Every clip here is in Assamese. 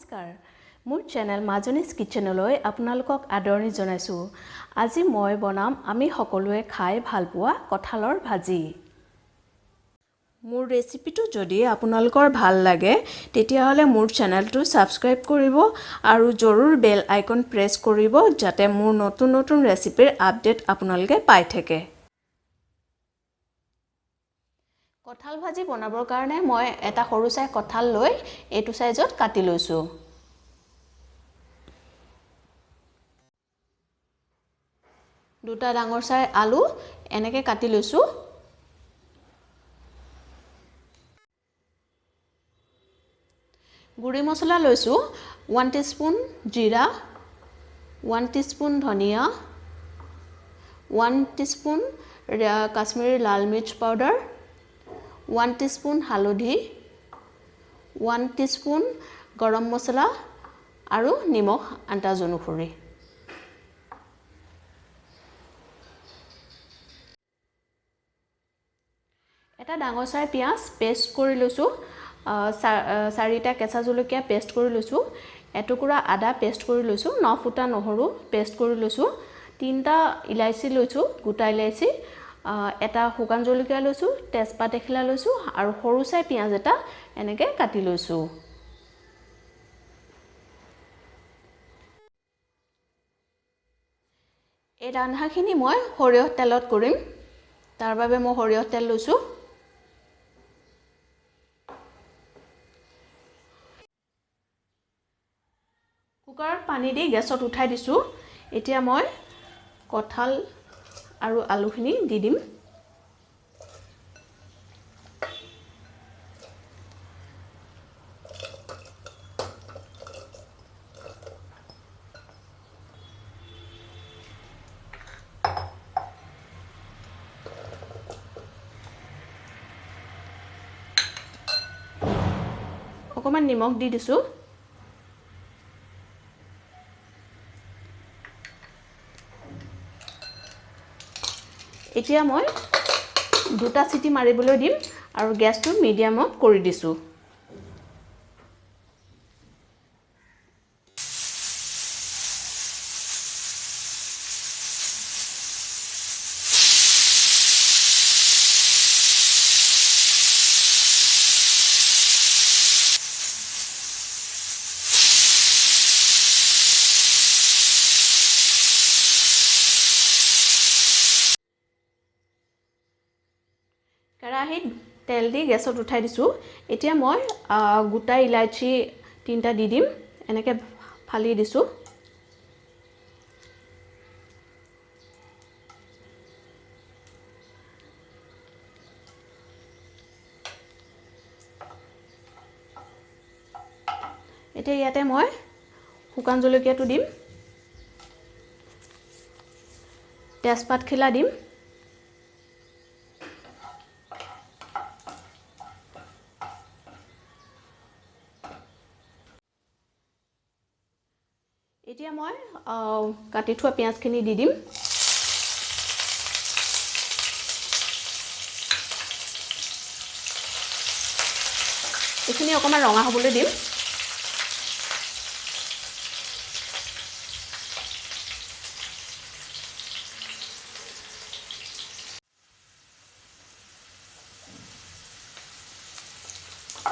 নমস্কাৰ মোৰ চেনেল মাজনীজ কিচেনলৈ আপোনালোকক আদৰণি জনাইছো আজি মই বনাম আমি সকলোৱে খাই ভাল পোৱা কঁঠালৰ ভাজি মোৰ ৰেচিপিটো যদি আপোনালোকৰ ভাল লাগে তেতিয়াহলে মোৰ চেনেলটো সাবস্ক্ৰাইব কৰিব আৰু জৰুৰ বেল আইকন প্ৰেছ কৰিব যাতে মোৰ নতুন নতুন ৰেচিপিৰ আপডেট আপোনালোকে পাই থাকে কঁঠাল ভাজি বনাবৰ কাৰণে মই এটা সৰু চাই কঁঠাল লৈ এটো সাইজত কাটি লৈছো দুটা ডাঙৰ চাই আলু এনেকে কাটি লৈছো গুড়ি মছলা লৈছো 1 টিস্পুন জিৰা 1 টিস্পুন ধনিয়া 1 টিস্পুন কাশ্মীৰী লাল মিৰ্চ পাউডাৰ 1 টিস্পুন হালধি 1 টিস্পুন গৰম মছলা আৰু নিমখ আন্দাজ অনুসৰি এটা ডাঙৰ চাই পিয়াজ পেষ্ট কৰি লৈছো চাৰিটা কেঁচা জলকীয়া পেষ্ট কৰি লৈছো এটুকুৰা আদা পেষ্ট কৰি লৈছো 9 ফুটা নহৰু পেষ্ট কৰি লৈছো তিনটা ইলাইচি লৈছো গোটা ইলাইচি এটা শুকান জলকীয়া লৈছো তেজপাত এখিলা লৈছো আৰু সৰু চাই পিয়াজ এটা এনেকে কাটি লৈছো এই ৰান্ধাখিনি মই সৰিয়হ তেলত কৰিম তাৰ বাবে মই সৰিয়হ তেল লৈছো কুকাৰত পানী দি গেছত উঠাই দিছো এতিয়া মই কঁঠাল আৰু আলুখিনি দি দিম অকমান নিমখ দি দিছো এতিয়া মই দুটা সিটি মাৰিবলৈ দিম আৰু গ্যাসটো মিডিয়ামত কৰি দিছো কেৰাহীত তেল দি গেছত উঠাই দিছো এতিয়া মই গোটা ইলাইচি তিনটা দি দিম এনেকে ফালি দিছো এতিয়া ইয়াতে মই শুকান জলকীয়াটো দিম তেজপাত খিলা দিম এতিয়া মই কাটি থোৱা পিয়াজখিনি দি দিম এইখিনি অকমান ৰঙা হ'বলৈ দিম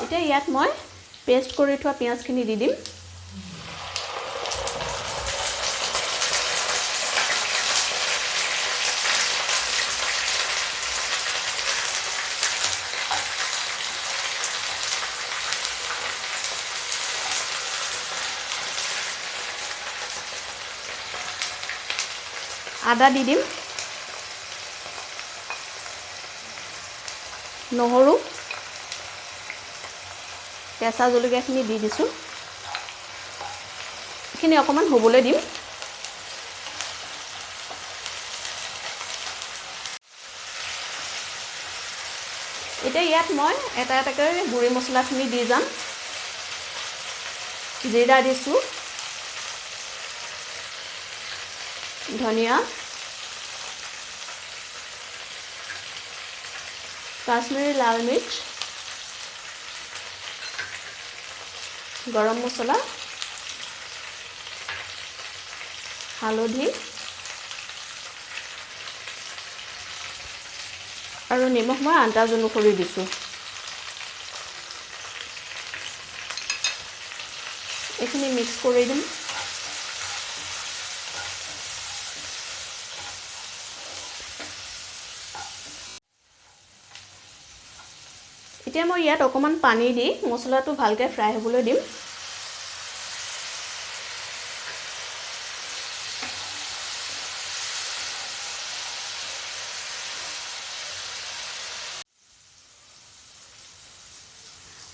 এতিয়া ইয়াত মই পেষ্ট কৰি থোৱা পিয়াজখিনি দি দিম আদা দি দিম নহৰু কেঁচা জলকীয়াখিনি দি দিছো এইখিনি অকমান হ'বলৈ দিম এতিয়া ইয়াত মই এটা এটাকৈ গুড়ি মছলাখিনি দি যাম জিৰা দিছো ধনিয়া কাশ্মীৰী লাল মিৰ্চ গৰম মছলা হালধি আৰু নিমখ মই আন্দাজ অনুসৰি দিছোঁ। এইখিনি মিক্স কৰি দিম। এতিয়া মই ইয়াত অকণমান পানী দি মছলাটো ভালকৈ ফ্ৰাই হ'বলৈ দিম।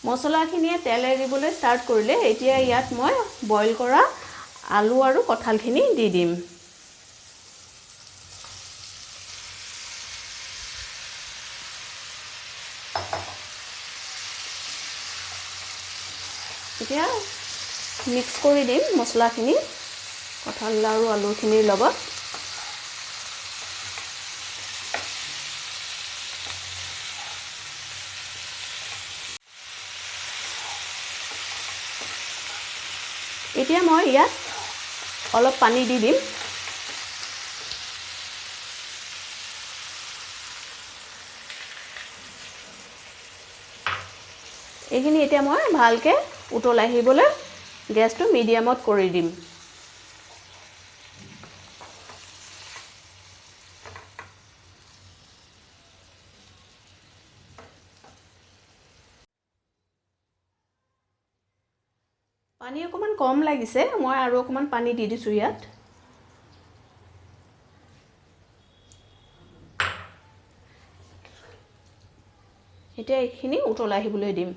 মছলাখিনিয়ে তেল এৰিবলৈ ষ্টাৰ্ট কৰিলে এতিয়া ইয়াত মই বইল কৰা আলু আৰু কঁঠালখিনি দি দিম। এতিয়া মিক্স কৰি দিম মছলাখিনি কঁঠাল আৰু আলুখিনিৰ লগত। এতিয়া মই ইয়াত অলপ পানী দি দিম। এইখিনি এতিয়া মই ভালকৈ উতলাই আহিবলৈ গেছটো মিডিয়ামত কৰি দিম। পানী অকণমান কম লাগিছে, মই আৰু অকণমান পানী দি দিছোঁ ইয়াত। এতিয়া এইখিনি উতলাই আহিবলৈ দিম।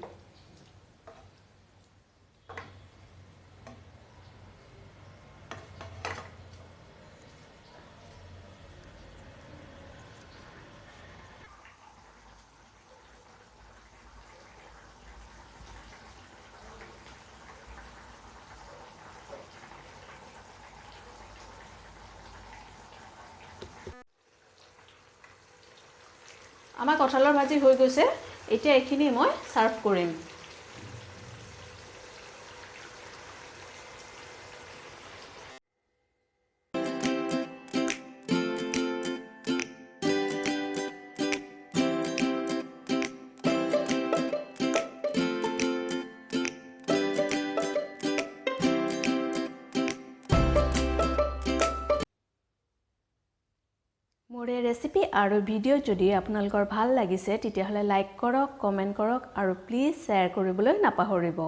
আমাৰ কঁঠালৰ ভাজি হৈ গৈছে। এতিয়া এইখিনি মই সাৰ্ভ কৰিম। মোৰ এই ৰেচিপি আৰু ভিডিঅ' যদি আপোনালোকৰ ভাল লাগিছে তেতিয়াহ'লে লাইক কৰক, কমেণ্ট কৰক আৰু প্লিজ শ্বেয়াৰ কৰিবলৈ নাপাহৰিব।